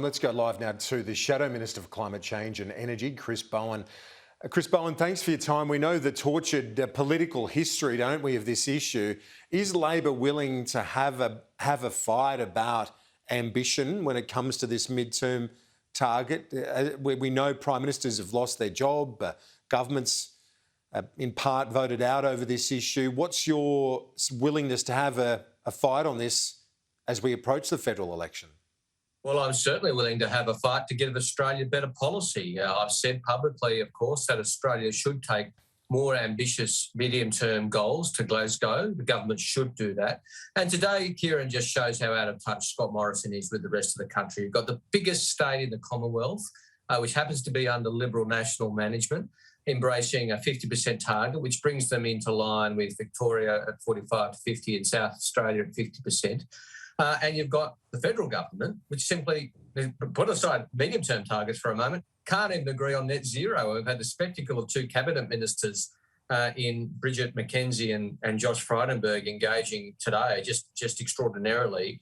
Let's go live now to the Shadow Minister for Climate Change and Energy, Chris Bowen. Chris Bowen, thanks for your time. We know the tortured political history, don't we, of this issue. Is Labor willing to have a fight about ambition when it comes to this midterm target? We know Prime Ministers have lost their job, governments in part voted out over this issue. What's your willingness to have a fight on this as we approach the federal election? Well, I'm certainly willing to have a fight to give Australia better policy. I've said publicly, of course, that Australia should take more ambitious medium-term goals to Glasgow. The government should do that. And today, Kieran, just shows how out of touch Scott Morrison is with the rest of the country. You've got the biggest state in the Commonwealth, which happens to be under Liberal national management, embracing a 50% target, which brings them into line with Victoria at 45 to 50 and South Australia at 50%. And you've got the federal government, which simply, put aside medium-term targets for a moment, can't even agree on net zero. We've had the spectacle of two cabinet ministers in Bridget McKenzie and Josh Frydenberg engaging today, just extraordinarily,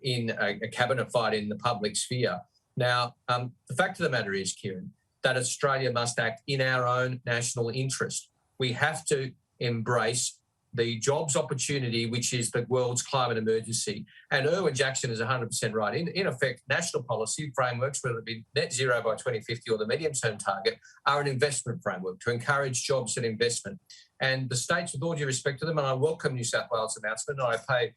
in a cabinet fight in the public sphere. Now, the fact of the matter is, Kieran, that Australia must act in our own national interest. We have to embrace the jobs opportunity, which is the world's climate emergency. And Erwin Jackson is 100% right. In effect, national policy frameworks, whether it be net zero by 2050 or the medium-term target, are an investment framework to encourage jobs and investment. And the states, with all due respect to them, and I welcome New South Wales' announcement, and I pay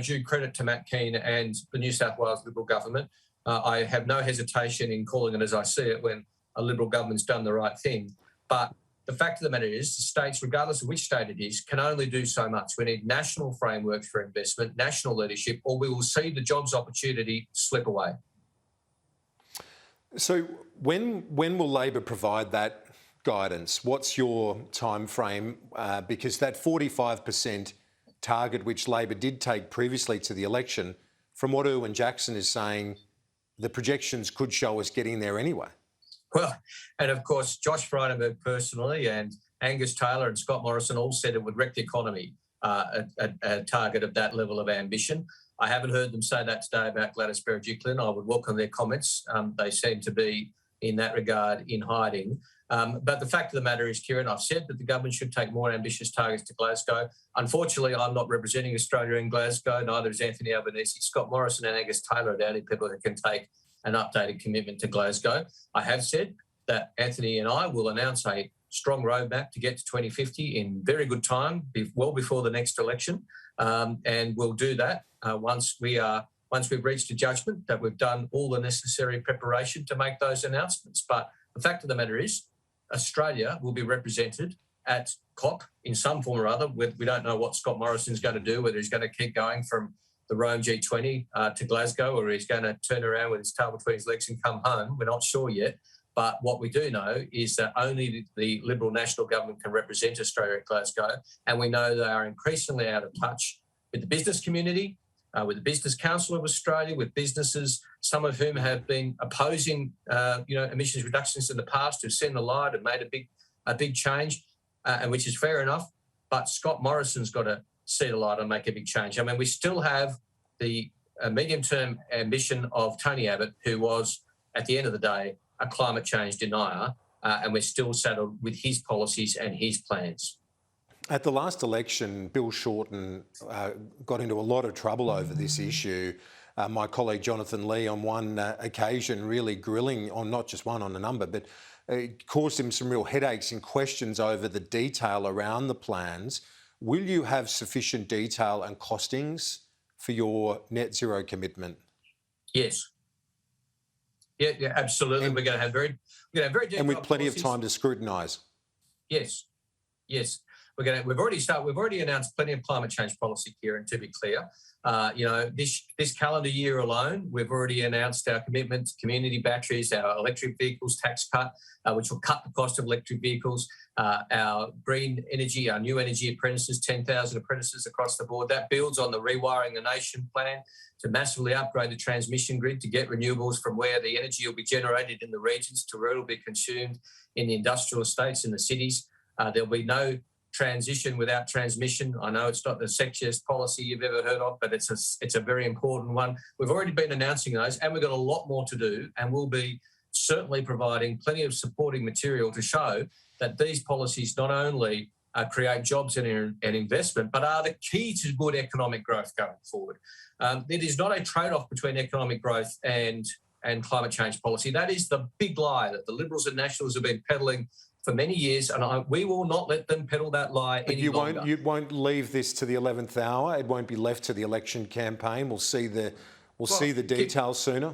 due credit to Matt Keane and the New South Wales Liberal government. I have no hesitation in calling it as I see it when a Liberal government's done the right thing. But the fact of the matter is, the states, regardless of which state it is, can only do so much. We need national frameworks for investment, national leadership, or we will see the jobs opportunity slip away. So when will Labor provide that guidance? What's your time frame? Because that 45% target, which Labor did take previously to the election, from what Erwin Jackson is saying, the projections could show us getting there anyway. Well, and of course, Josh Frydenberg personally and Angus Taylor and Scott Morrison all said it would wreck the economy, a target of that level of ambition. I haven't heard them say that today about Gladys Berejiklian. I would welcome their comments. They seem to be, in that regard, in hiding. But the fact of the matter is, Kieran, I've said that the government should take more ambitious targets to Glasgow. Unfortunately, I'm not representing Australia in Glasgow. Neither is Anthony Albanese. Scott Morrison and Angus Taylor are the only people who can take an updated commitment to Glasgow. I have said that Anthony and I will announce a strong roadmap to get to 2050 in very good time, well before the next election, and we'll do that once we've reached a judgment that we've done all the necessary preparation to make those announcements. But the fact of the matter is, Australia will be represented at COP in some form or other. We don't know what Scott Morrison's going to do, whether he's going to keep going from the Rome G20 to Glasgow, or he's going to turn around with his tail between his legs and come home. We're not sure yet. But what we do know is that only the Liberal national government can represent Australia at Glasgow. And we know they are increasingly out of touch with the business community, with the Business Council of Australia, with businesses, some of whom have been opposing emissions reductions in the past, who've seen the light and made a big change, and which is fair enough. But Scott Morrison's got to see the light and make a big change. I mean, we still have the medium-term ambition of Tony Abbott, who was, at the end of the day, a climate change denier, and we're still saddled with his policies and his plans. At the last election, Bill Shorten got into a lot of trouble over this issue. My colleague Jonathan Lee, on one occasion, really grilling on not just one, on a number, but it caused him some real headaches and questions over the detail around the plans. Will you have sufficient detail and costings for your net zero commitment? Yes. Yeah, absolutely. And we're going to have very detailed and with plenty policies. of time to scrutinise. Yes. We've already announced plenty of climate change policy, Kieran, to be clear. This calendar year alone, we've already announced our commitment to community batteries, our electric vehicles tax cut, which will cut the cost of electric vehicles, our green energy, our new energy apprentices, 10,000 apprentices across the board. That builds on the Rewiring the Nation plan to massively upgrade the transmission grid to get renewables from where the energy will be generated in the regions to where it will be consumed in the industrial estates in the cities. There'll be no transition without transmission. I know it's not the sexiest policy you've ever heard of, but it's a very important one. We've already been announcing those, and we've got a lot more to do, and we'll be certainly providing plenty of supporting material to show that these policies not only create jobs and investment, but are the key to good economic growth going forward. It is not a trade-off between economic growth and climate change policy. That is the big lie that the Liberals and Nationals have been peddling for many years, and we will not let them peddle that lie any longer. You won't leave this to the 11th hour. It won't be left to the election campaign. We'll see the details sooner.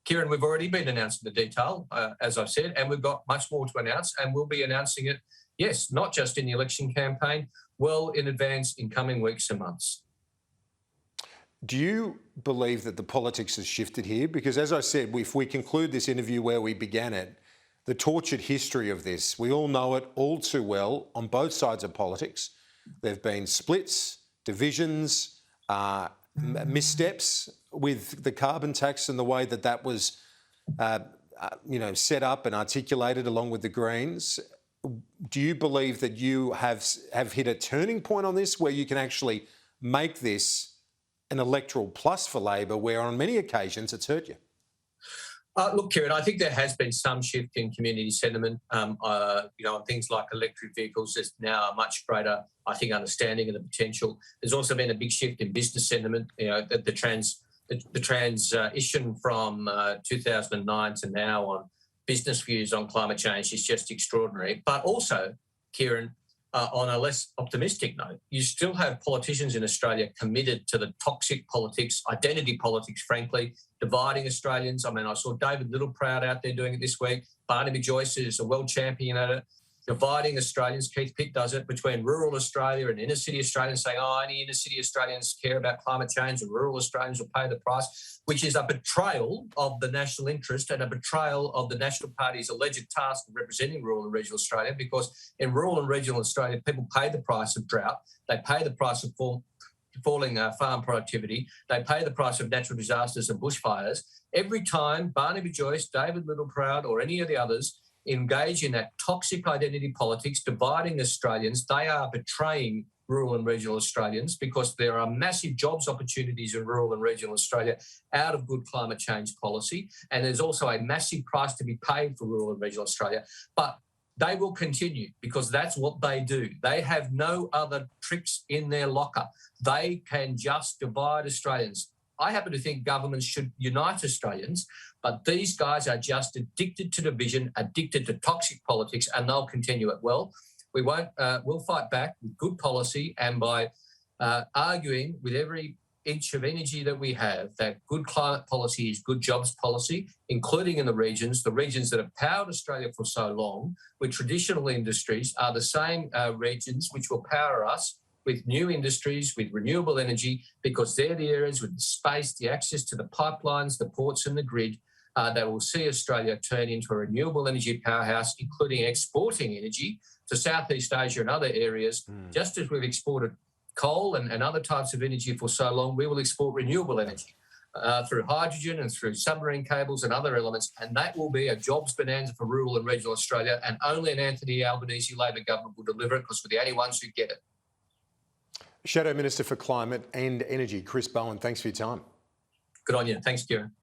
Kieran, we've already been announcing the detail, as I've said, and we've got much more to announce, and we'll be announcing it, yes, not just in the election campaign, well in advance in coming weeks and months. Do you believe that the politics has shifted here? Because as I said, if we conclude this interview where we began it, the tortured history of this, we all know it all too well on both sides of politics. There have been splits, divisions, missteps with the carbon tax and the way that was, set up and articulated along with the Greens. Do you believe that you have hit a turning point on this where you can actually make this an electoral plus for Labor, where on many occasions it's hurt you? Look, Kieran, I think there has been some shift in community sentiment. On things like electric vehicles, there's now a much greater, I think, understanding of the potential. There's also been a big shift in business sentiment. The transition from 2009 to now on business views on climate change is just extraordinary. But also, Kieran, on a less optimistic note, you still have politicians in Australia committed to the toxic politics, identity politics, frankly, dividing Australians. I mean, I saw David Littleproud out there doing it this week. Barnaby Joyce is a world champion at it. Dividing Australians. Keith Pitt does it between rural Australia and inner city Australians, saying, only inner city Australians care about climate change and rural Australians will pay the price, which is a betrayal of the national interest and a betrayal of the National Party's alleged task of representing rural and regional Australia, because in rural and regional Australia, people pay the price of drought, they pay the price of falling farm productivity, they pay the price of natural disasters and bushfires. Every time Barnaby Joyce, David Littleproud or any of the others engage in that toxic identity politics, dividing Australians, they are betraying rural and regional Australians, because there are massive jobs opportunities in rural and regional Australia out of good climate change policy. And there's also a massive price to be paid for rural and regional Australia. But they will continue, because that's what they do. They have no other tricks in their locker. They can just divide Australians. I happen to think governments should unite Australians, but these guys are just addicted to division, addicted to toxic politics, and they'll continue it. Well, we won't. We'll fight back with good policy, and by arguing with every inch of energy that we have that good climate policy is good jobs policy, including in the regions that have powered Australia for so long with traditional industries, are the same regions which will power us with new industries, with renewable energy, because they're the areas with the space, the access to the pipelines, the ports and the grid that will see Australia turn into a renewable energy powerhouse, including exporting energy to Southeast Asia and other areas. Just as we've exported coal and other types of energy for so long, we will export renewable energy through hydrogen and through submarine cables and other elements, and that will be a jobs bonanza for rural and regional Australia, and only an Anthony Albanese Labor government will deliver it, because we're the only ones who get it. Shadow Minister for Climate and Energy, Chris Bowen, thanks for your time. Good on you. Thanks, Kieran.